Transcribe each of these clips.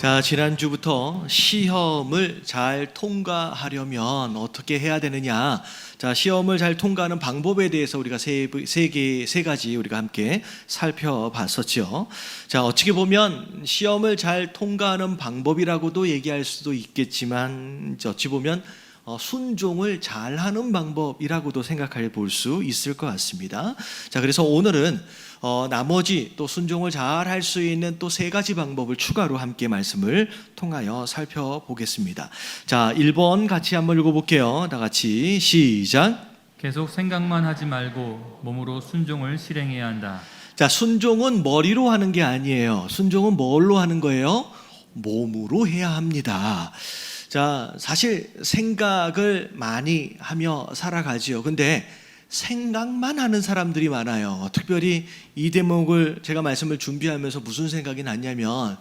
자, 지난주부터 시험을 잘 통과하려면 어떻게 해야 되느냐. 자, 시험을 잘 통과하는 방법에 대해서 우리가 세 가지 우리가 함께 살펴봤었죠. 자, 어떻게 보면 시험을 잘 통과하는 방법이라고도 얘기할 수도 있겠지만, 어찌 보면 순종을 잘하는 방법이라고도 생각해 볼 수 있을 것 같습니다. 자, 그래서 오늘은 나머지 또 순종을 잘 할 수 있는 또 세 가지 방법을 추가로 함께 말씀을 통하여 살펴보겠습니다. 자, 1번 같이 한번 읽어볼게요. 다 같이 시작. 계속 생각만 하지 말고 몸으로 순종을 실행해야 한다. 자, 순종은 머리로 하는 게 아니에요. 순종은 뭘로 하는 거예요? 몸으로 해야 합니다. 자, 사실 생각을 많이 하며 살아가지요. 근데 생각만 하는 사람들이 많아요. 특별히 이 대목을 제가 말씀을 준비하면서 무슨 생각이 났냐면,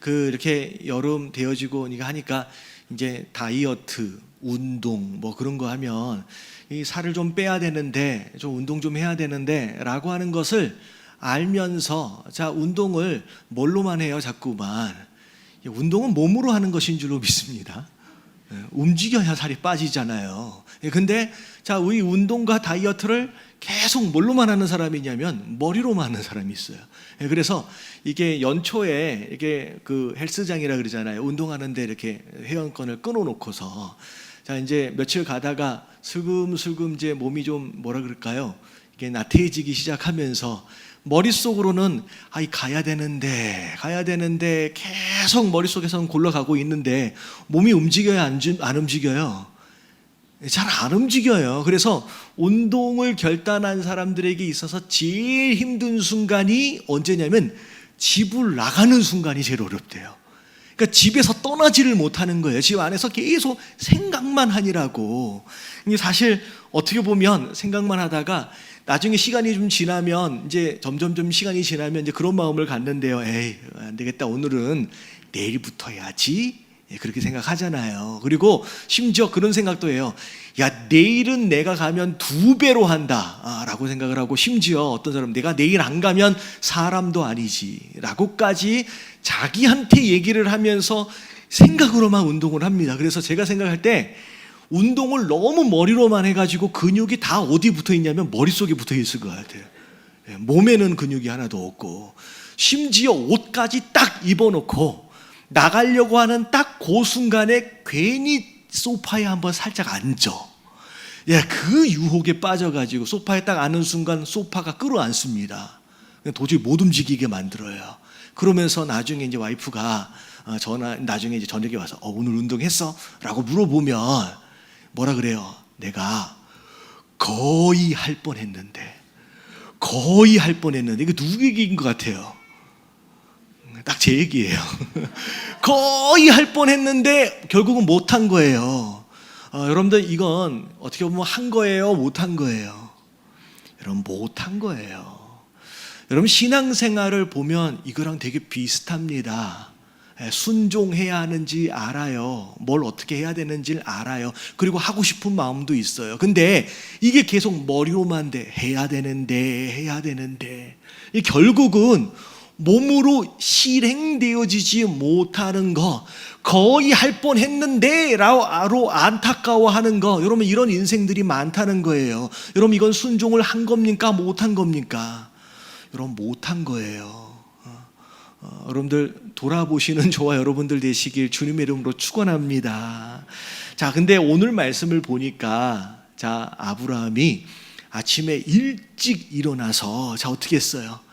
이렇게 여름 되어지고 하니까 이제 다이어트, 운동 뭐 그런 거 하면 이 살을 좀 빼야 되는데, 좀 운동 좀 해야 되는데라고 하는 것을 알면서, 자, 운동을 뭘로만 해요? 자꾸만. 운동은 몸으로 하는 것인 줄로 믿습니다. 움직여야 살이 빠지잖아요. 근데 자, 우리 운동과 다이어트를 계속 뭘로만 하는 사람이 있냐면 머리로만 하는 사람이 있어요. 그래서 이게 연초에 이게 헬스장이라 그러잖아요. 운동하는데 이렇게 회원권을 끊어놓고서, 자, 이제 며칠 가다가 슬금슬금 이제 몸이 좀 뭐라 그럴까요? 이게 나태해지기 시작하면서 머릿속으로는 가야 되는데 계속 머릿속에서는 굴러가고 있는데 몸이 움직여야 안 움직여요? 잘 안 움직여요. 그래서 운동을 결단한 사람들에게 있어서 제일 힘든 순간이 언제냐면 집을 나가는 순간이 제일 어렵대요. 그러니까 집에서 떠나지를 못하는 거예요. 집 안에서 계속 생각만 하니라고. 사실 어떻게 보면 생각만 하다가 나중에 시간이 좀 지나면, 이제 점점 시간이 지나면 이제 그런 마음을 갖는데요. 에이, 안 되겠다. 오늘은 내일부터 해야지. 그렇게 생각하잖아요. 그리고 심지어 그런 생각도 해요. 야, 내일은 내가 가면 2배로 한다 라고 생각을 하고, 심지어 어떤 사람은 내가 내일 안 가면 사람도 아니지 라고까지 자기한테 얘기를 하면서 생각으로만 운동을 합니다. 그래서 제가 생각할 때 운동을 너무 머리로만 해가지고 근육이 다 어디 붙어 있냐면 머릿속에 붙어 있을 것 같아요. 몸에는 근육이 하나도 없고, 심지어 옷까지 딱 입어놓고 나가려고 하는 딱 그 순간에 괜히 소파에 한번 살짝 앉아. 그 유혹에 빠져가지고 소파에 딱 앉는 순간 소파가 끌어안습니다. 도저히 못 움직이게 만들어요. 그러면서 나중에 이제 와이프가 나중에 이제 저녁에 와서 오늘 운동했어? 라고 물어보면 뭐라 그래요? 내가 거의 할 뻔했는데. 이거 누구 얘기인 것 같아요? 딱 제 얘기예요. 거의 할 뻔했는데 결국은 못한 거예요. 여러분들, 이건 어떻게 보면 한 거예요? 못한 거예요? 여러분, 못한 거예요. 여러분, 신앙생활을 보면 이거랑 되게 비슷합니다. 순종해야 하는지 알아요. 뭘 어떻게 해야 되는지 알아요. 그리고 하고 싶은 마음도 있어요. 근데 이게 계속 머리로만 해야 되는데 이 결국은 몸으로 실행되어지지 못하는 거, 거의 할 뻔했는데 라고 안타까워하는 거, 여러분, 이런 인생들이 많다는 거예요. 여러분, 이건 순종을 한 겁니까? 못한 겁니까? 여러분, 못한 거예요. 여러분들 돌아보시는 저와 여러분들 되시길 주님의 이름으로 축원합니다. 자, 근데 오늘 말씀을 보니까, 자, 아브라함이 아침에 일찍 일어나서, 자, 어떻게 했어요?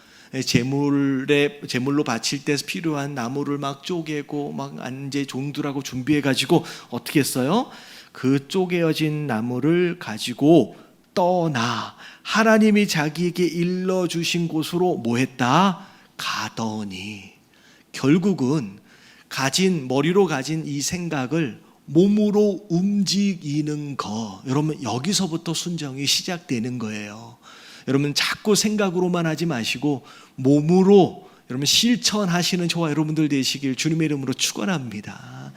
제물로 바칠 때 필요한 나무를 막 쪼개고 막 이제 종들하고 준비해가지고 어떻게 했어요? 그 쪼개어진 나무를 가지고 떠나 하나님이 자기에게 일러주신 곳으로 뭐 했다? 가더니, 결국은 머리로 가진 이 생각을 몸으로 움직이는 거, 여러분, 여기서부터 순종이 시작되는 거예요. 여러분, 자꾸 생각으로만 하지 마시고 몸으로 여러분 실천하시는 저와 여러분들 되시길 주님의 이름으로 축원합니다.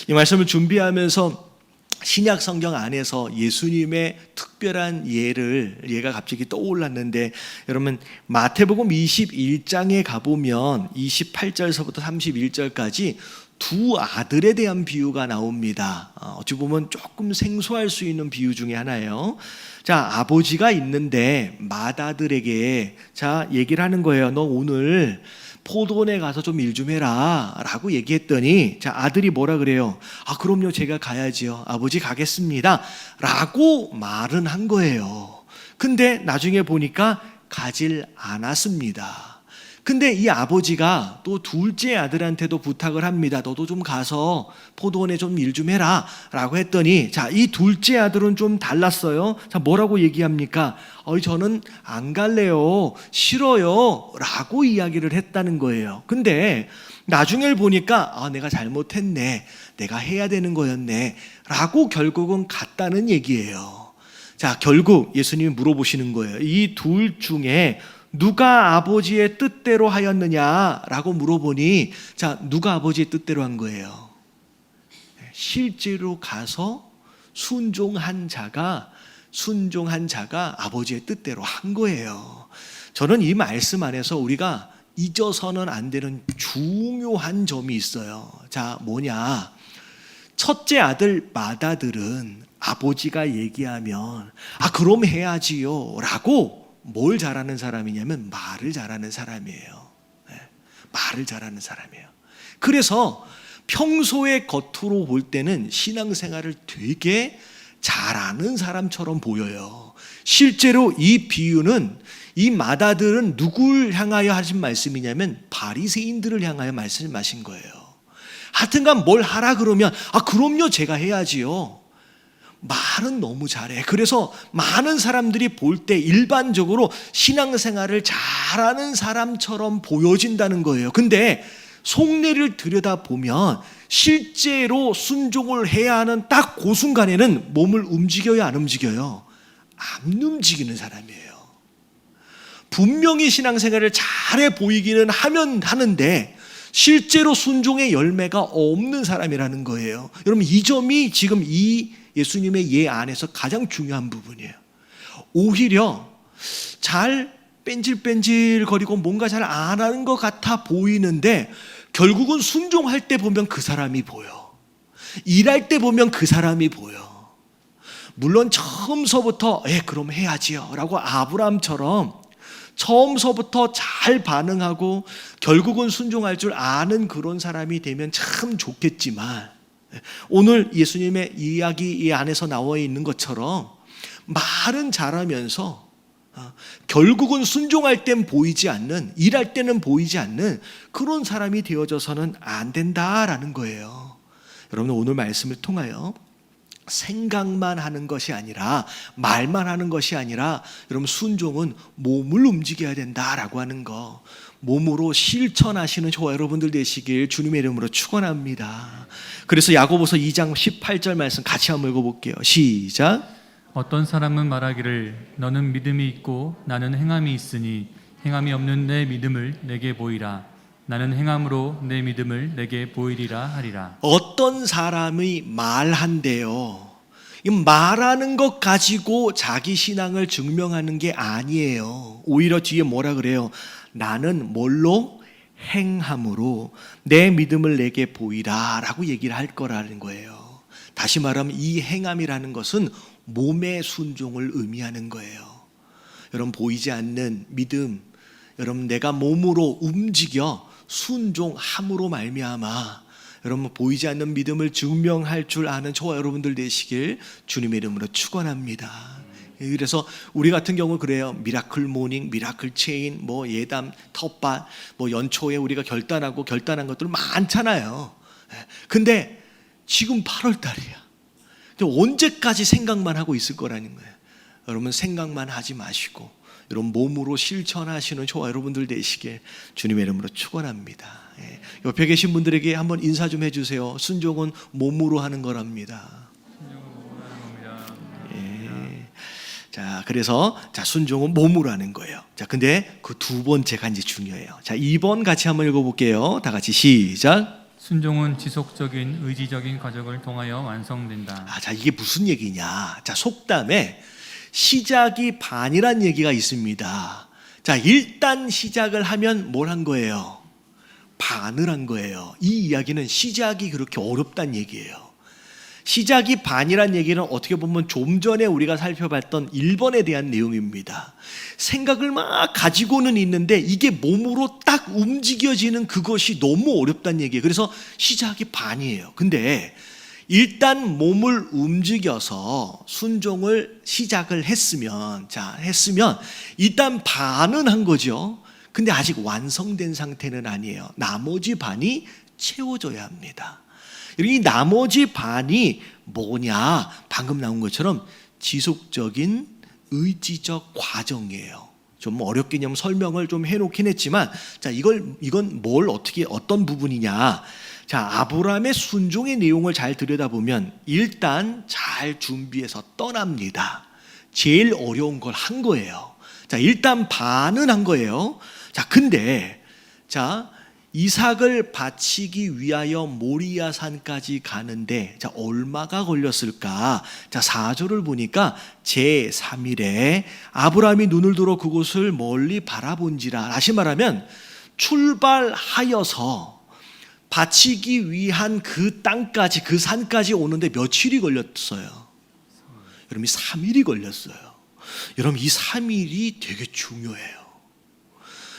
이 말씀을 준비하면서 신약 성경 안에서 예수님의 특별한 예가 갑자기 떠올랐는데, 여러분, 마태복음 21장에 가보면 28절서부터 31절까지 두 아들에 대한 비유가 나옵니다. 어찌 보면 조금 생소할 수 있는 비유 중에 하나예요. 자, 아버지가 있는데 맏아들에게 자, 얘기를 하는 거예요. 너 오늘 포도원에 가서 좀 일 좀 해라 라고 얘기했더니 자, 아들이 뭐라 그래요? 아, 그럼요, 제가 가야지요. 아버지 가겠습니다 라고 말은 한 거예요. 근데 나중에 보니까 가질 않았습니다. 근데 이 아버지가 또 둘째 아들한테도 부탁을 합니다. 너도 좀 가서 포도원에 좀 일 좀 해라 라고 했더니 자, 이 둘째 아들은 좀 달랐어요. 자, 뭐라고 얘기합니까? 저는 안 갈래요. 싫어요 라고 이야기를 했다는 거예요. 근데 나중에 보니까 내가 잘못했네. 내가 해야 되는 거였네 라고 결국은 갔다는 얘기예요. 자, 결국 예수님이 물어보시는 거예요. 이 둘 중에 누가 아버지의 뜻대로 하였느냐라고 물어보니 자, 누가 아버지의 뜻대로 한 거예요? 실제로 가서 순종한 자가 아버지의 뜻대로 한 거예요. 저는 이 말씀 안에서 우리가 잊어서는 안 되는 중요한 점이 있어요. 자, 뭐냐? 첫째 아들 맏아들은 아버지가 얘기하면 그럼 해야지요 라고 뭘 잘하는 사람이냐면 말을 잘하는 사람이에요. 말을 잘하는 사람이에요. 그래서 평소에 겉으로 볼 때는 신앙생활을 되게 잘하는 사람처럼 보여요. 실제로 이 비유는 이 맏아들은 누굴 향하여 하신 말씀이냐면 바리새인들을 향하여 말씀하신 거예요. 하여튼간 뭘 하라 그러면 그럼요, 제가 해야지요. 말은 너무 잘해. 그래서 많은 사람들이 볼 때 일반적으로 신앙생활을 잘하는 사람처럼 보여진다는 거예요. 근데 속내를 들여다보면 실제로 순종을 해야 하는 딱 그 순간에는 몸을 움직여요, 안 움직여요? 안 움직이는 사람이에요. 분명히 신앙생활을 잘해 보이기는 하는데 실제로 순종의 열매가 없는 사람이라는 거예요. 여러분, 이 점이 지금 이 예수님의 예 안에서 가장 중요한 부분이에요. 오히려 잘 뺀질뺀질거리고 뭔가 잘 안 하는 것 같아 보이는데 결국은 순종할 때 보면 그 사람이 보여. 일할 때 보면 그 사람이 보여. 물론 처음서부터 그럼 해야지요 라고 아브라함처럼 처음서부터 잘 반응하고 결국은 순종할 줄 아는 그런 사람이 되면 참 좋겠지만 오늘 예수님의 이야기 안에서 나와 있는 것처럼 말은 잘하면서 결국은 순종할 땐 보이지 않는, 일할 때는 보이지 않는 그런 사람이 되어져서는 안 된다라는 거예요. 여러분, 오늘 말씀을 통하여 생각만 하는 것이 아니라, 말만 하는 것이 아니라 여러분, 순종은 몸을 움직여야 된다라고 하는 거, 몸으로 실천하시는 저와 여러분들 되시길 주님의 이름으로 축원합니다. 그래서 야고보서 2장 18절 말씀 같이 한번 읽어볼게요. 시작. 어떤 사람은 말하기를 너는 믿음이 있고 나는 행함이 있으니 행함이 없는 내 믿음을 내게 보이라. 나는 행함으로 내 믿음을 내게 보이리라 하리라. 어떤 사람이 말한대요. 이 말하는 것 가지고 자기 신앙을 증명하는 게 아니에요. 오히려 뒤에 뭐라 그래요? 나는 뭘로? 행함으로 내 믿음을 내게 보이라 라고 얘기를 할 거라는 거예요. 다시 말하면 이 행함이라는 것은 몸의 순종을 의미하는 거예요. 여러분, 보이지 않는 믿음, 여러분 내가 몸으로 움직여 순종함으로 말미암아 여러분 보이지 않는 믿음을 증명할 줄 아는 저와 여러분들 되시길 주님의 이름으로 축원합니다. 그래서 우리 같은 경우 그래요. 미라클 모닝, 미라클 체인, 뭐 예담, 텃밭, 뭐 연초에 우리가 결단한 것들 많잖아요. 근데 지금 8월 달이야. 언제까지 생각만 하고 있을 거라는 거예요. 여러분, 생각만 하지 마시고 여러분 몸으로 실천하시는 저와 여러분들 되시길 주님의 이름으로 축원합니다. 옆에 계신 분들에게 한번 인사 좀 해주세요. 순종은 몸으로 하는 거랍니다. 자, 그래서 순종은 몸으로 하는 거예요. 자, 근데 그 두 번째가 이제 중요해요. 자, 2번 같이 한번 읽어볼게요. 다 같이 시작. 순종은 지속적인 의지적인 과정을 통하여 완성된다. 자, 이게 무슨 얘기냐? 자, 속담에 시작이 반이란 얘기가 있습니다. 자, 일단 시작을 하면 뭘 한 거예요? 반을 한 거예요. 이 이야기는 시작이 그렇게 어렵다는 얘기예요. 시작이 반이란 얘기는 어떻게 보면 좀 전에 우리가 살펴봤던 1번에 대한 내용입니다. 생각을 막 가지고는 있는데 이게 몸으로 딱 움직여지는 그것이 너무 어렵다는 얘기예요. 그래서 시작이 반이에요. 근데 일단 몸을 움직여서 순종을 시작을 했으면 일단 반은 한 거죠. 근데 아직 완성된 상태는 아니에요. 나머지 반이 채워져야 합니다. 이 나머지 반이 뭐냐? 방금 나온 것처럼 지속적인 의지적 과정이에요. 좀 어렵게 설명을 좀 해놓긴 했지만, 자, 이건 어떤 부분이냐? 자, 아브라함의 순종의 내용을 잘 들여다보면 일단 잘 준비해서 떠납니다. 제일 어려운 걸 한 거예요. 자, 일단 반은 한 거예요. 자, 근데 이삭을 바치기 위하여 모리아 산까지 가는데 얼마가 걸렸을까? 4절을 보니까 제3일에 아브라함이 눈을 들어 그곳을 멀리 바라본지라. 다시 말하면 출발하여서 바치기 위한 그 땅까지, 그 산까지 오는데 며칠이 걸렸어요? 여러분, 3일이 걸렸어요. 여러분, 이 3일이 되게 중요해요.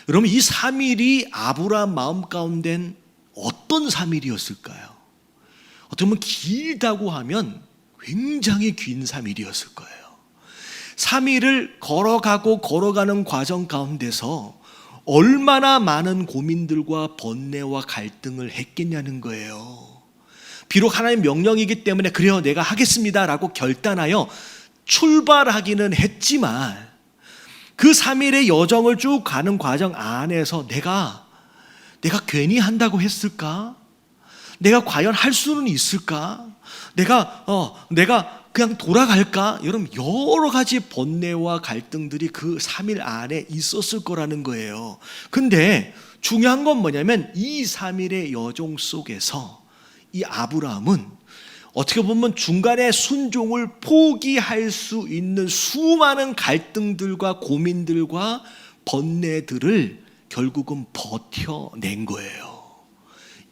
여러분, 이 3일이 아브라함 마음 가운데는 어떤 3일이었을까요? 어떻게 보면 길다고 하면 굉장히 긴 3일이었을 거예요. 3일을 걸어가는 과정 가운데서 얼마나 많은 고민들과 번뇌와 갈등을 했겠냐는 거예요. 비록 하나님의 명령이기 때문에 그래요, 내가 하겠습니다 라고 결단하여 출발하기는 했지만 그 3일의 여정을 쭉 가는 과정 안에서 내가 괜히 한다고 했을까? 내가 과연 할 수는 있을까? 내가 그냥 돌아갈까? 여러분, 여러 가지 번뇌와 갈등들이 그 3일 안에 있었을 거라는 거예요. 근데 중요한 건 뭐냐면 이 3일의 여정 속에서 이 아브라함은 어떻게 보면 중간에 순종을 포기할 수 있는 수많은 갈등들과 고민들과 번뇌들을 결국은 버텨낸 거예요.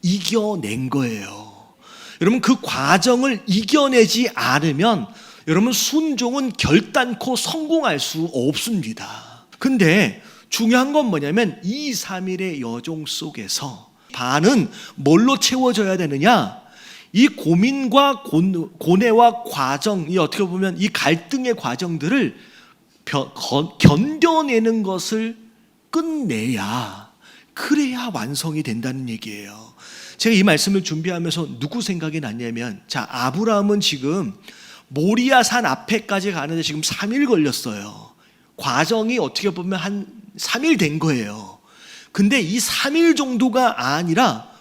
이겨낸 거예요. 여러분, 그 과정을 이겨내지 않으면 여러분 순종은 결단코 성공할 수 없습니다. 근데 중요한 건 뭐냐면 이 3일의 여정 속에서 반은 뭘로 채워져야 되느냐? 이 고민과 고뇌와 과정이 어떻게 보면 이 갈등의 과정들을 견뎌내는 것을 끝내야, 그래야 완성이 된다는 얘기예요. 제가 이 말씀을 준비하면서 누구 생각이 났냐면, 아브라함은 지금 모리아 산 앞에까지 가는데 지금 3일 걸렸어요. 과정이 어떻게 보면 한 3일 된 거예요. 근데 이 3일 정도가 아니라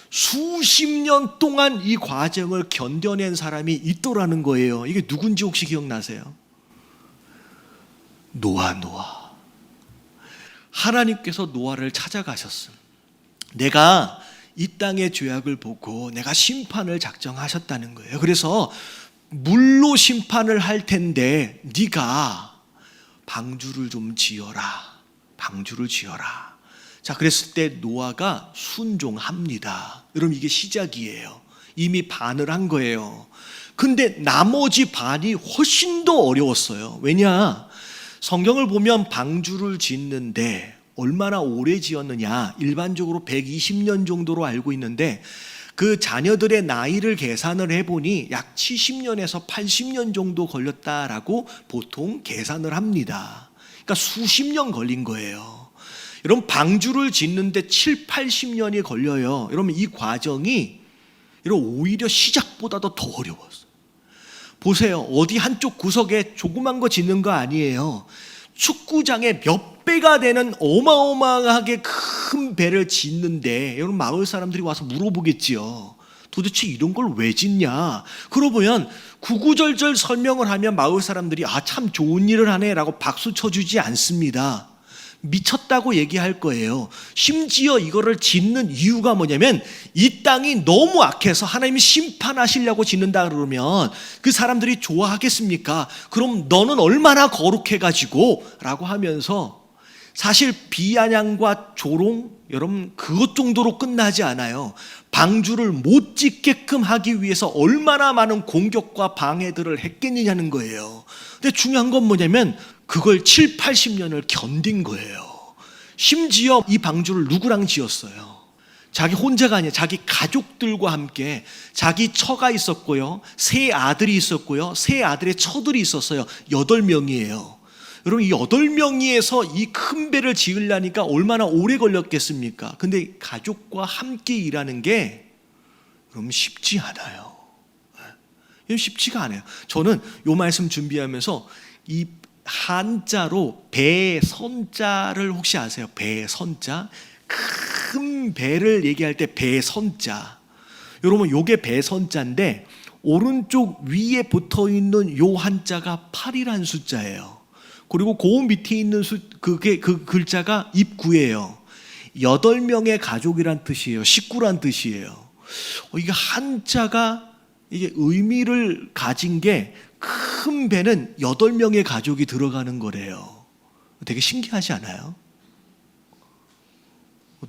수십 년 동안 이 과정을 견뎌낸 사람이 있더라는 거예요. 이게 누군지 혹시 기억나세요? 노아. 하나님께서 노아를 찾아가셨어요. 내가 이 땅의 죄악을 보고 내가 심판을 작정하셨다는 거예요. 그래서 물로 심판을 할 텐데 네가 방주를 좀 지어라. 자, 그랬을 때 노아가 순종합니다. 여러분, 이게 시작이에요. 이미 반을 한 거예요. 근데 나머지 반이 훨씬 더 어려웠어요. 왜냐? 성경을 보면 방주를 짓는데 얼마나 오래 지었느냐? 일반적으로 120년 정도로 알고 있는데 그 자녀들의 나이를 계산을 해보니 약 70년에서 80년 정도 걸렸다라고 보통 계산을 합니다. 그러니까 수십 년 걸린 거예요. 여러분, 방주를 짓는데 7, 80년이 걸려요. 여러분, 이 과정이 오히려 시작보다도 더 어려웠어요. 보세요. 어디 한쪽 구석에 조그만 거 짓는 거 아니에요. 축구장에 몇 배가 되는 어마어마하게 큰 배를 짓는데 여러분, 마을 사람들이 와서 물어보겠지요. 도대체 이런 걸 왜 짓냐? 그러고 보면 구구절절 설명을 하면 마을 사람들이 참 좋은 일을 하네 라고 박수 쳐주지 않습니다. 미쳤다고 얘기할 거예요. 심지어 이거를 짓는 이유가 뭐냐면 이 땅이 너무 악해서 하나님이 심판하시려고 짓는다 그러면 그 사람들이 좋아하겠습니까? 그럼 너는 얼마나 거룩해가지고 라고 하면서 사실 비아냥과 조롱, 여러분 그것 정도로 끝나지 않아요. 방주를 못 짓게끔 하기 위해서 얼마나 많은 공격과 방해들을 했겠느냐는 거예요. 근데 중요한 건 뭐냐면 그걸 7, 80년을 견딘 거예요. 심지어 이 방주를 누구랑 지었어요? 자기 혼자가 아니라 자기 가족들과 함께. 자기 처가 있었고요, 세 아들이 있었고요, 세 아들의 처들이 있었어요. 8명이에요. 여러분 이 8명이에서 이 큰 배를 지으려니까 얼마나 오래 걸렸겠습니까? 근데 가족과 함께 일하는 게 여러분 쉽지 않아요. 쉽지가 않아요. 저는 이 말씀 준비하면서 이 한자로 배선자를 혹시 아세요? 배선자, 큰 배를 얘기할 때 배선자. 여러분 요게 배선자인데 오른쪽 위에 붙어있는 요 한자가 8이라는 숫자예요. 그리고 그 밑에 있는 그 글자가 입구예요. 8명의 가족이란 뜻이에요. 식구란 뜻이에요. 이게 한자가 이게 의미를 가진 게 큰 배는 8명의 가족이 들어가는 거래요. 되게 신기하지 않아요?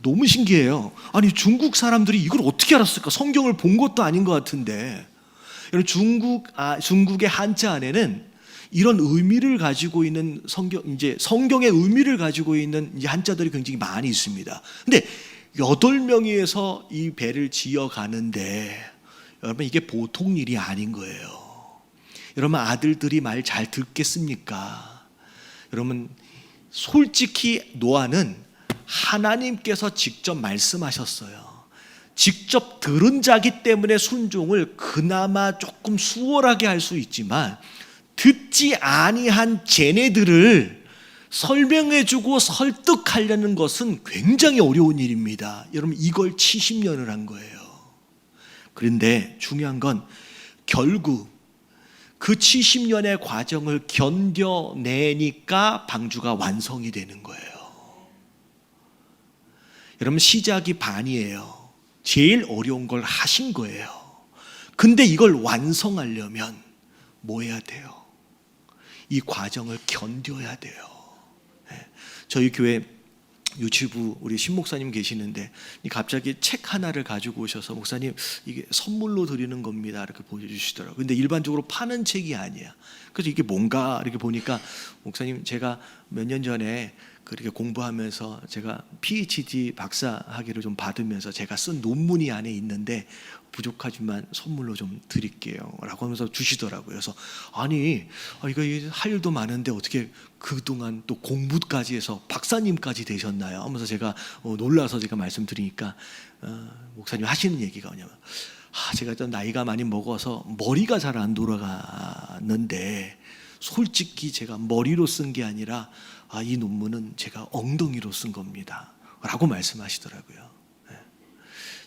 너무 신기해요. 아니 중국 사람들이 이걸 어떻게 알았을까? 성경을 본 것도 아닌 것 같은데. 여러분 중국의 한자 안에는 이런 의미를 가지고 있는 성경의 의미를 가지고 있는 이제 한자들이 굉장히 많이 있습니다. 근데 8명이서 이 배를 지어 가는데 여러분 이게 보통 일이 아닌 거예요. 여러분 아들들이 말 잘 듣겠습니까? 여러분 솔직히 노아는 하나님께서 직접 말씀하셨어요. 직접 들은 자기 때문에 순종을 그나마 조금 수월하게 할 수 있지만 듣지 아니한 쟤네들을 설명해주고 설득하려는 것은 굉장히 어려운 일입니다. 여러분 이걸 70년을 한 거예요. 그런데 중요한 건 결국 그 70년의 과정을 견뎌내니까 방주가 완성이 되는 거예요. 여러분 시작이 반이에요. 제일 어려운 걸 하신 거예요. 근데 이걸 완성하려면 뭐 해야 돼요? 이 과정을 견뎌야 돼요. 저희 교회 유치부 우리 신 목사님 계시는데 갑자기 책 하나를 가지고 오셔서 목사님 이게 선물로 드리는 겁니다 이렇게 보여주시더라고요. 근데 일반적으로 파는 책이 아니야. 그래서 이게 뭔가 이렇게 보니까 목사님 제가 몇 년 전에 그렇게 공부하면서 제가 PhD 박사 학위를 좀 받으면서 제가 쓴 논문이 안에 있는데 부족하지만 선물로 좀 드릴게요 라고 하면서 주시더라고요. 그래서 아니 이거 할 일도 많은데 어떻게 그동안 또 공부까지 해서 박사님까지 되셨나요? 하면서 제가 놀라서 제가 말씀드리니까 목사님 하시는 얘기가 뭐냐면 제가 좀 나이가 많이 먹어서 머리가 잘 안 돌아가는데 솔직히 제가 머리로 쓴 게 아니라 이 논문은 제가 엉덩이로 쓴 겁니다 라고 말씀하시더라고요.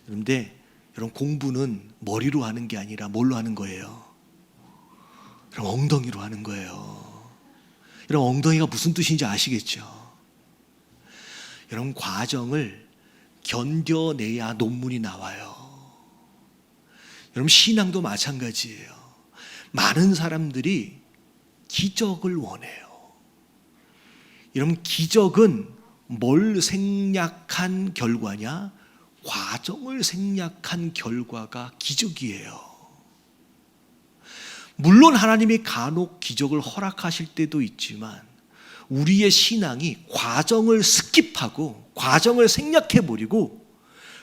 그런데 여러분 공부는 머리로 하는 게 아니라 뭘로 하는 거예요? 여러분 엉덩이로 하는 거예요. 여러분 엉덩이가 무슨 뜻인지 아시겠죠? 여러분 과정을 견뎌내야 논문이 나와요. 여러분 신앙도 마찬가지예요. 많은 사람들이 기적을 원해요. 여러분 기적은 뭘 생략한 결과냐? 과정을 생략한 결과가 기적이에요. 물론 하나님이 간혹 기적을 허락하실 때도 있지만 우리의 신앙이 과정을 스킵하고 과정을 생략해버리고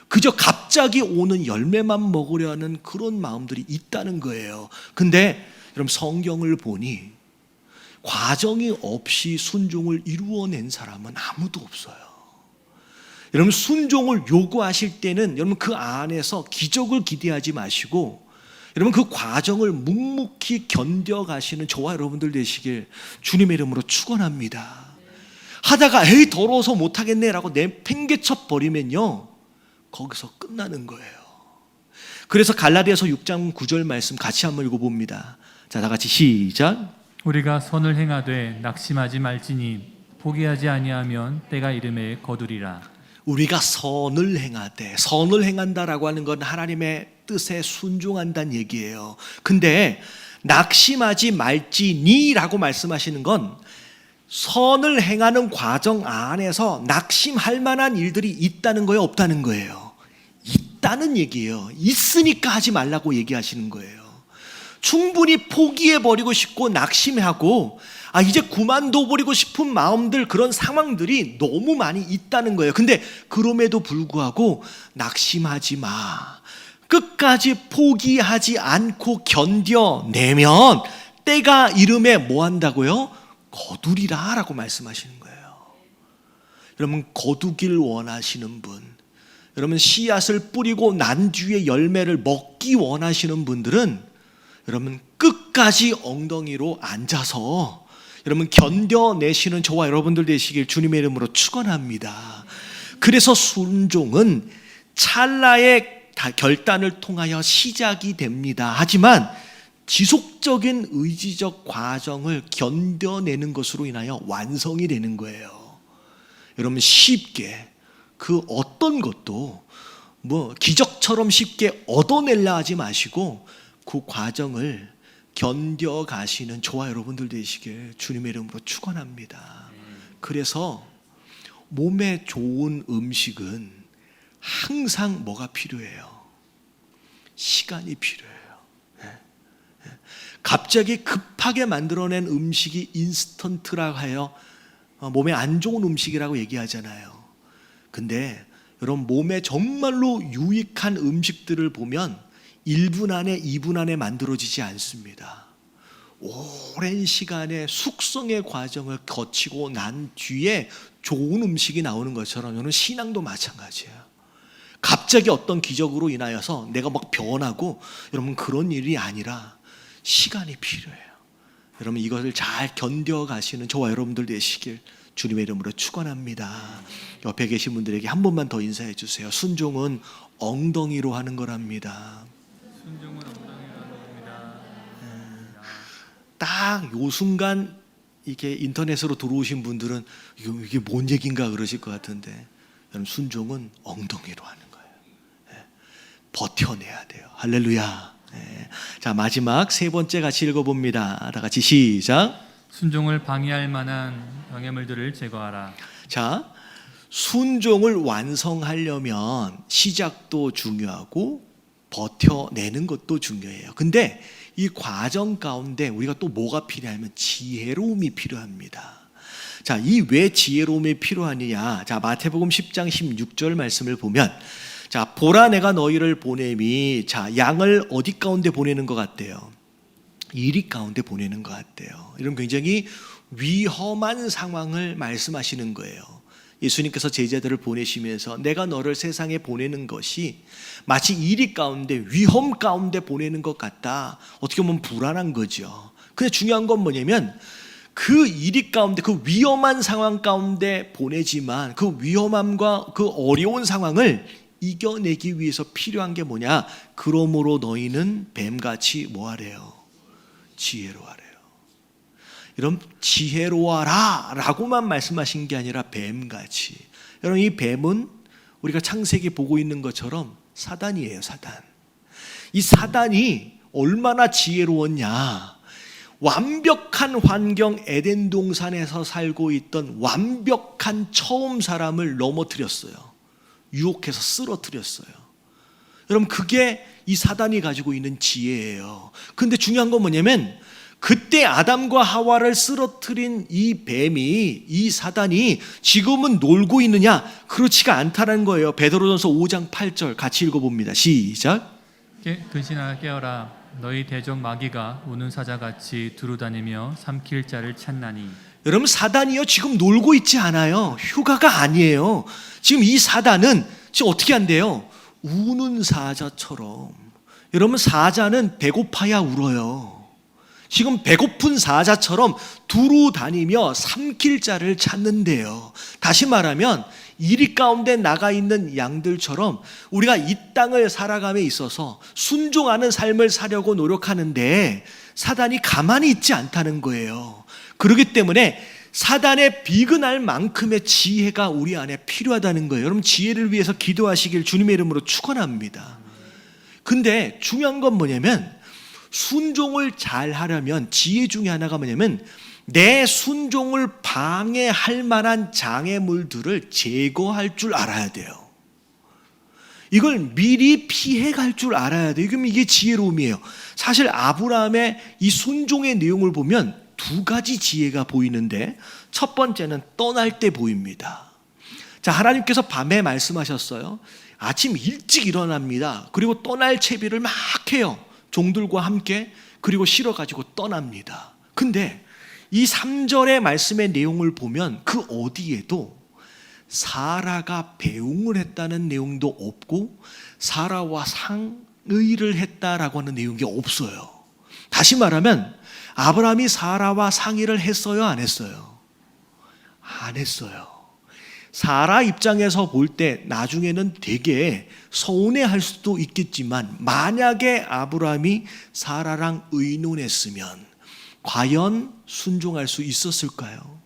그저 갑자기 오는 열매만 먹으려 하는 그런 마음들이 있다는 거예요. 근데 여러분 성경을 보니 과정이 없이 순종을 이루어낸 사람은 아무도 없어요. 여러분 순종을 요구하실 때는 여러분 그 안에서 기적을 기대하지 마시고 여러분 그 과정을 묵묵히 견뎌가시는 저와 여러분들 되시길 주님의 이름으로 축원합니다. 하다가 에이 더러워서 못하겠네 라고 내팽개쳐 버리면요 거기서 끝나는 거예요. 그래서 갈라디아서 6장 9절 말씀 같이 한번 읽어봅니다. 자, 다 같이 시작. 우리가 선을 행하되 낙심하지 말지니 포기하지 아니하면 때가 이름에 거두리라. 우리가 선을 행하되, 선을 행한다라고 하는 건 하나님의 뜻에 순종한다는 얘기예요. 근데 낙심하지 말지니라고 말씀하시는 건 선을 행하는 과정 안에서 낙심할 만한 일들이 있다는 거예요, 없다는 거예요? 있다는 얘기예요. 있으니까 하지 말라고 얘기하시는 거예요. 충분히 포기해버리고 싶고 낙심하고 이제 그만둬버리고 싶은 마음들, 그런 상황들이 너무 많이 있다는 거예요. 근데 그럼에도 불구하고 낙심하지 마. 끝까지 포기하지 않고 견뎌내면 때가 이름에 뭐 한다고요? 거두리라 라고 말씀하시는 거예요. 여러분, 거두길 원하시는 분, 여러분 씨앗을 뿌리고 난 뒤에 열매를 먹기 원하시는 분들은 여러분 끝까지 엉덩이로 앉아서 여러분 견뎌내시는 저와 여러분들 되시길 주님의 이름으로 축원합니다. 그래서 순종은 찰나의 결단을 통하여 시작이 됩니다. 하지만 지속적인 의지적 과정을 견뎌내는 것으로 인하여 완성이 되는 거예요. 여러분 쉽게 그 어떤 것도 기적처럼 쉽게 얻어내려 하지 마시고 그 과정을 견뎌가시는 저와 여러분들 되시길 주님의 이름으로 축원합니다. 그래서 몸에 좋은 음식은 항상 뭐가 필요해요? 시간이 필요해요. 갑자기 급하게 만들어낸 음식이 인스턴트라고 하여 몸에 안 좋은 음식이라고 얘기하잖아요. 근데 여러분 몸에 정말로 유익한 음식들을 보면 1분 안에 2분 안에 만들어지지 않습니다. 오랜 시간의 숙성의 과정을 거치고 난 뒤에 좋은 음식이 나오는 것처럼 여러분 신앙도 마찬가지예요. 갑자기 어떤 기적으로 인하여서 내가 막 변하고 여러분 그런 일이 아니라 시간이 필요해요. 여러분 이것을 잘 견뎌가시는 저와 여러분들 되시길 주님의 이름으로 축원합니다. 옆에 계신 분들에게 한 번만 더 인사해 주세요. 순종은 엉덩이로 하는 거랍니다. 순종은 엉덩이로 하는 겁니다. 딱 요 순간 이게 인터넷으로 들어오신 분들은 이게 뭔 얘기인가 그러실 것 같은데 여러분 순종은 엉덩이로 하는 거예요. 버텨내야 돼요. 할렐루야. 자, 마지막 세 번째 같이 읽어봅니다. 다 같이 시작. 순종을 방해할 만한 방해물들을 제거하라. 자, 순종을 완성하려면 시작도 중요하고 버텨내는 것도 중요해요. 근데 이 과정 가운데 우리가 또 뭐가 필요하면 지혜로움이 필요합니다. 자, 이 왜 지혜로움이 필요하느냐? 자, 마태복음 10장 16절 말씀을 보면 자, 보라 내가 너희를 보냄이. 자, 양을 어디 가운데 보내는 것 같대요? 이리 가운데 보내는 것 같대요. 이런 굉장히 위험한 상황을 말씀하시는 거예요. 예수님께서 제자들을 보내시면서 내가 너를 세상에 보내는 것이 마치 이리 가운데 위험 가운데 보내는 것 같다. 어떻게 보면 불안한 거죠. 근데 중요한 건 뭐냐면 그 이리 가운데 그 위험한 상황 가운데 보내지만 그 위험함과 그 어려운 상황을 이겨내기 위해서 필요한 게 뭐냐? 그러므로 너희는 뱀같이 뭐하래요? 지혜로워하래요. 여러분 지혜로워라 라고만 말씀하신 게 아니라 뱀같이. 여러분 이 뱀은 우리가 창세기 보고 있는 것처럼 사단이에요. 사단. 이 사단이 얼마나 지혜로웠냐? 완벽한 환경 에덴 동산에서 살고 있던 완벽한 처음 사람을 넘어뜨렸어요. 유혹해서 쓰러뜨렸어요. 여러분 그게 이 사단이 가지고 있는 지혜예요. 근데 중요한 건 뭐냐면 그때 아담과 하와를 쓰러뜨린 이 뱀이, 이 사단이 지금은 놀고 있느냐? 그렇지가 않다는 거예요. 베드로전서 5장 8절 같이 읽어봅니다. 시작. 근신하라 깨어라. 너희 대적 마귀가 우는 사자같이 두루다니며 삼킬 자를 찾나니. 여러분 사단이요 지금 놀고 있지 않아요. 휴가가 아니에요. 지금 이 사단은 지금 어떻게 한대요? 우는 사자처럼. 여러분 사자는 배고파야 울어요. 지금 배고픈 사자처럼 두루 다니며 삼킬 자를 찾는데요. 다시 말하면 이리 가운데 나가 있는 양들처럼 우리가 이 땅을 살아감에 있어서 순종하는 삶을 사려고 노력하는데 사단이 가만히 있지 않다는 거예요. 그렇기 때문에 사단에 비근할 만큼의 지혜가 우리 안에 필요하다는 거예요. 여러분 지혜를 위해서 기도하시길 주님의 이름으로 축원합니다. 근데 중요한 건 뭐냐면 순종을 잘 하려면 지혜 중에 하나가 뭐냐면 내 순종을 방해할 만한 장애물들을 제거할 줄 알아야 돼요. 이걸 미리 피해갈 줄 알아야 돼요. 그럼 이게 지혜로움이에요. 사실 아브라함의 이 순종의 내용을 보면 두 가지 지혜가 보이는데, 첫 번째는 떠날 때 보입니다. 자, 하나님께서 밤에 말씀하셨어요. 아침 일찍 일어납니다. 그리고 떠날 채비를 막 해요. 종들과 함께. 그리고 실어가지고 떠납니다. 근데 이 3절의 말씀의 내용을 보면 그 어디에도 사라가 배웅을 했다는 내용도 없고 사라와 상의를 했다라고 하는 내용이 없어요. 다시 말하면 아브라함이 사라와 상의를 했어요, 안 했어요? 안 했어요. 사라 입장에서 볼 때 나중에는 되게 서운해할 수도 있겠지만, 만약에 아브라함이 사라랑 의논했으면 과연 순종할 수 있었을까요?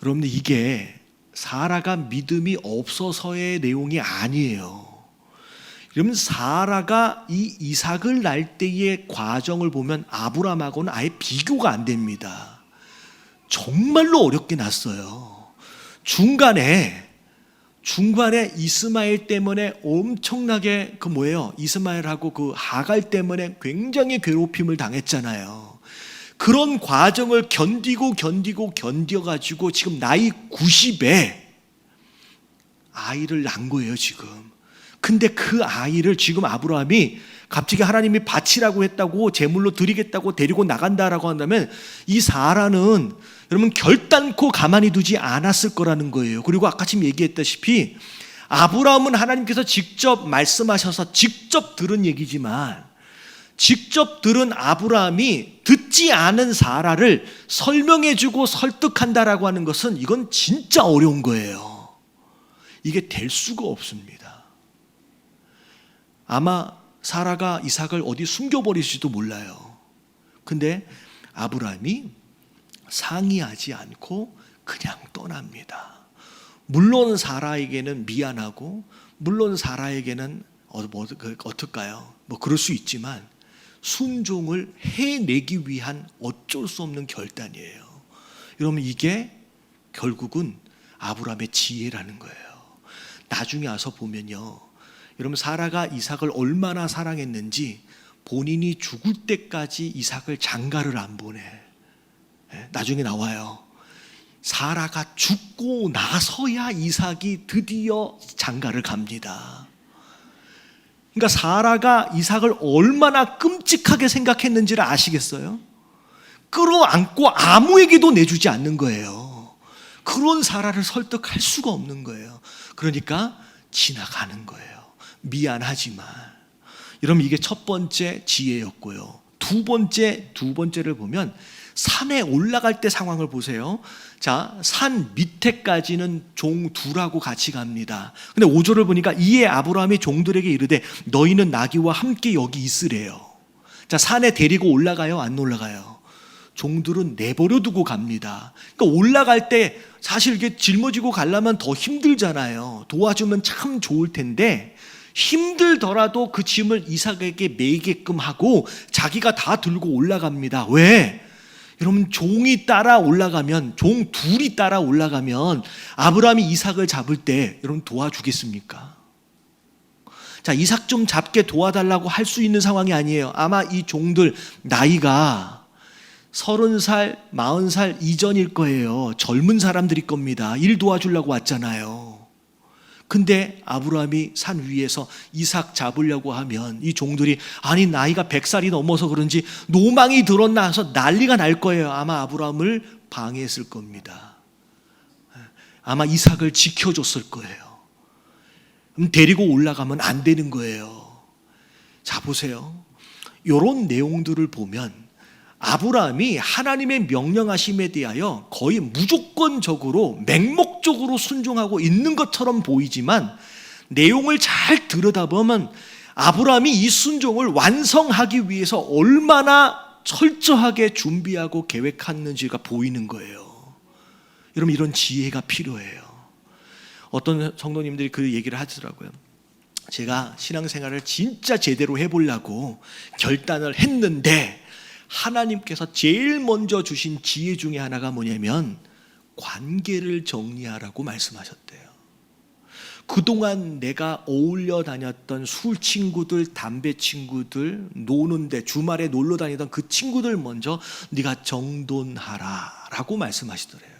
여러분들, 이게 사라가 믿음이 없어서의 내용이 아니에요. 여러분, 사라가 이 이삭을 낳을 때의 과정을 보면 아브라함하고는 아예 비교가 안 됩니다. 정말로 어렵게 낳았어요. 중간에 이스마엘 때문에 엄청나게 이스마엘하고 그 하갈 때문에 굉장히 괴롭힘을 당했잖아요. 그런 과정을 견뎌가지고 지금 나이 90에 아이를 낳은 거예요, 지금. 근데 그 아이를 지금 아브라함이 갑자기 하나님이 바치라고 했다고, 제물로 드리겠다고 데리고 나간다라고 한다면 이 사라는 여러분 결단코 가만히 두지 않았을 거라는 거예요. 그리고 아까 지금 얘기했다시피 아브라함은 하나님께서 직접 말씀하셔서 직접 들은 얘기지만, 직접 들은 아브라함이 듣지 않은 사라를 설명해주고 설득한다라고 하는 것은 이건 진짜 어려운 거예요. 이게 될 수가 없습니다. 아마 사라가 이삭을 어디 숨겨버릴지도 몰라요. 근데 아브라함이 상의하지 않고 그냥 떠납니다. 물론 사라에게는 미안하고, 물론 사라에게는 어떨까요? 그럴 수 있지만 순종을 해내기 위한 어쩔 수 없는 결단이에요. 여러분, 이게 결국은 아브라함의 지혜라는 거예요. 나중에 와서 보면요, 여러분, 사라가 이삭을 얼마나 사랑했는지 본인이 죽을 때까지 이삭을 장가를 안 보내. 나중에 나와요. 사라가 죽고 나서야 이삭이 드디어 장가를 갑니다. 그러니까 사라가 이삭을 얼마나 끔찍하게 생각했는지를 아시겠어요? 끌어안고 아무에게도 내주지 않는 거예요. 그런 사라를 설득할 수가 없는 거예요. 그러니까 지나가는 거예요. 미안하지만. 여러분, 이게 첫 번째 지혜였고요. 두 번째를 보면 산에 올라갈 때 상황을 보세요. 자, 산 밑에까지는 종 둘하고 같이 갑니다. 근데 5절을 보니까 이에 아브라함이 종들에게 이르되 너희는 나귀와 함께 여기 있으래요. 자, 산에 데리고 올라가요, 안 올라가요? 종들은 내버려 두고 갑니다. 그러니까 올라갈 때 사실 이게 짊어지고 가려면 더 힘들잖아요. 도와주면 참 좋을 텐데 힘들더라도 그 짐을 이삭에게 매이게끔 하고 자기가 다 들고 올라갑니다. 왜? 여러분, 종이 따라 올라가면, 종 둘이 따라 올라가면 아브라함이 이삭을 잡을 때 여러분 도와주겠습니까? 자, 이삭 좀 잡게 도와달라고 할 수 있는 상황이 아니에요. 아마 이 종들 나이가 30살, 40살 이전일 거예요. 젊은 사람들일 겁니다. 일 도와주려고 왔잖아요. 근데 아브라함이 산 위에서 이삭 잡으려고 하면 이 종들이 아니 나이가 100살이 넘어서 그런지 노망이 들었나 해서 난리가 날 거예요. 아마 아브라함을 방해했을 겁니다. 아마 이삭을 지켜줬을 거예요. 데리고 올라가면 안 되는 거예요. 자, 보세요. 이런 내용들을 보면 아브라함이 하나님의 명령하심에 대하여 거의 무조건적으로 맹목적으로 순종하고 있는 것처럼 보이지만 내용을 잘 들여다보면 아브라함이 이 순종을 완성하기 위해서 얼마나 철저하게 준비하고 계획했는지가 보이는 거예요. 여러분, 이런 지혜가 필요해요. 어떤 성도님들이 그 얘기를 하더라고요. 제가 신앙생활을 진짜 제대로 해보려고 결단을 했는데 하나님께서 제일 먼저 주신 지혜 중에 하나가 뭐냐면 관계를 정리하라고 말씀하셨대요. 그동안 내가 어울려 다녔던 술 친구들, 담배 친구들, 노는데 주말에 놀러 다니던 그 친구들 먼저 네가 정돈하라 라고 말씀하시더래요.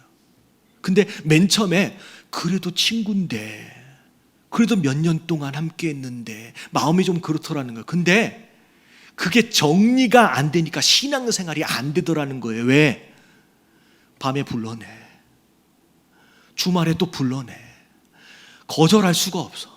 근데 맨 처음에 그래도 친구인데, 그래도 몇 년 동안 함께 했는데 마음이 좀 그렇더라는 거예요. 근데 그게 정리가 안 되니까 신앙생활이 안 되더라는 거예요. 왜? 밤에 불러내, 주말에 또 불러내, 거절할 수가 없어.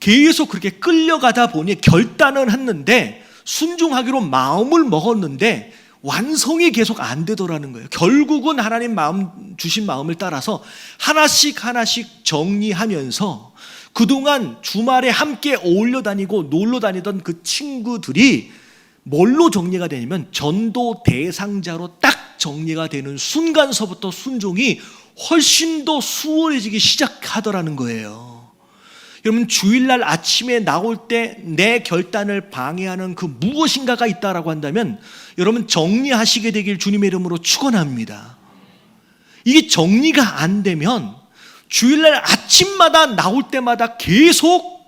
계속 그렇게 끌려가다 보니 결단을 했는데, 순종하기로 마음을 먹었는데 완성이 계속 안 되더라는 거예요. 결국은 하나님 마음 주신 마음을 따라서 하나씩 하나씩 정리하면서 그동안 주말에 함께 어울려 다니고 놀러 다니던 그 친구들이 뭘로 정리가 되냐면 전도 대상자로 딱 정리가 되는 순간서부터 순종이 훨씬 더 수월해지기 시작하더라는 거예요. 여러분, 주일날 아침에 나올 때 내 결단을 방해하는 그 무엇인가가 있다라고 한다면 여러분 정리하시게 되길 주님의 이름으로 축원합니다. 이게 정리가 안 되면 주일날 아침마다 나올 때마다 계속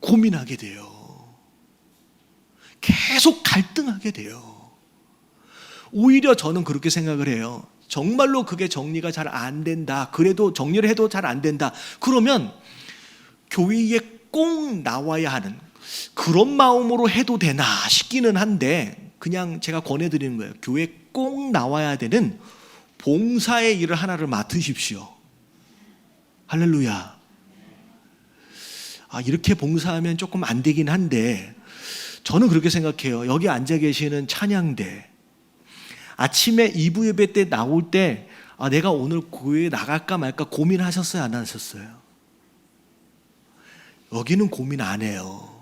고민하게 돼요. 계속 갈등하게 돼요. 오히려 저는 그렇게 생각을 해요. 정말로 그게 정리가 잘 안 된다, 그래도 정리를 해도 잘 안 된다, 그러면 교회에 꼭 나와야 하는 그런 마음으로 해도 되나 싶기는 한데, 그냥 제가 권해드리는 거예요. 교회에 꼭 나와야 되는 봉사의 일을 하나를 맡으십시오. 할렐루야. 이렇게 봉사하면 조금 안 되긴 한데 저는 그렇게 생각해요. 여기 앉아 계시는 찬양대, 아침에 2부 예배 때 나올 때 내가 오늘 교회에 나갈까 말까 고민하셨어요, 안 하셨어요? 여기는 고민 안 해요.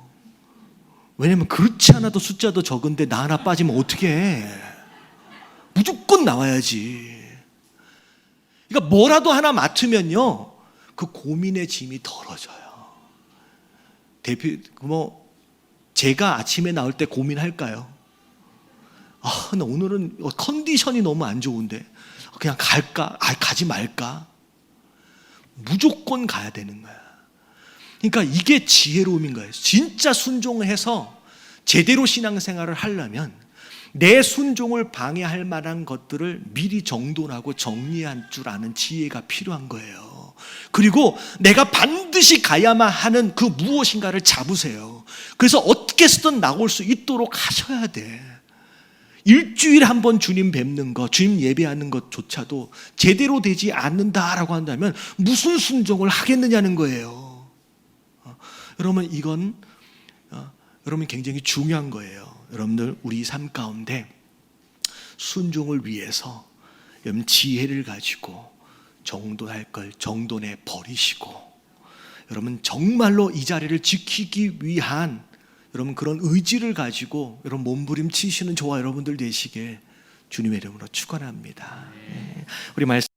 왜냐면 그렇지 않아도 숫자도 적은데 나 하나 빠지면 어떻게 해? 무조건 나와야지. 그러니까 뭐라도 하나 맡으면요 그 고민의 짐이 덜어져요. 제가 아침에 나올 때 고민할까요? 나 오늘은 컨디션이 너무 안 좋은데 그냥 갈까? 가지 말까? 무조건 가야 되는 거야. 그러니까 이게 지혜로움인 거예요. 진짜 순종해서 제대로 신앙생활을 하려면 내 순종을 방해할 만한 것들을 미리 정돈하고 정리할 줄 아는 지혜가 필요한 거예요. 그리고 내가 반드시 가야만 하는 그 무엇인가를 잡으세요. 그래서 어떻게 해서든 나올 수 있도록 하셔야 돼. 일주일에 한 번 주님 뵙는 것, 주님 예배하는 것조차도 제대로 되지 않는다라고 한다면 무슨 순종을 하겠느냐는 거예요. 여러분, 이건 여러분 굉장히 중요한 거예요. 여러분들 우리 삶 가운데 순종을 위해서 여러분 지혜를 가지고 정돈할 걸 정돈해 버리시고, 여러분 정말로 이 자리를 지키기 위한 여러분 그런 의지를 가지고 여러분 몸부림치시는 저와 여러분들 되시길 주님의 이름으로 축원합니다. 우리 말씀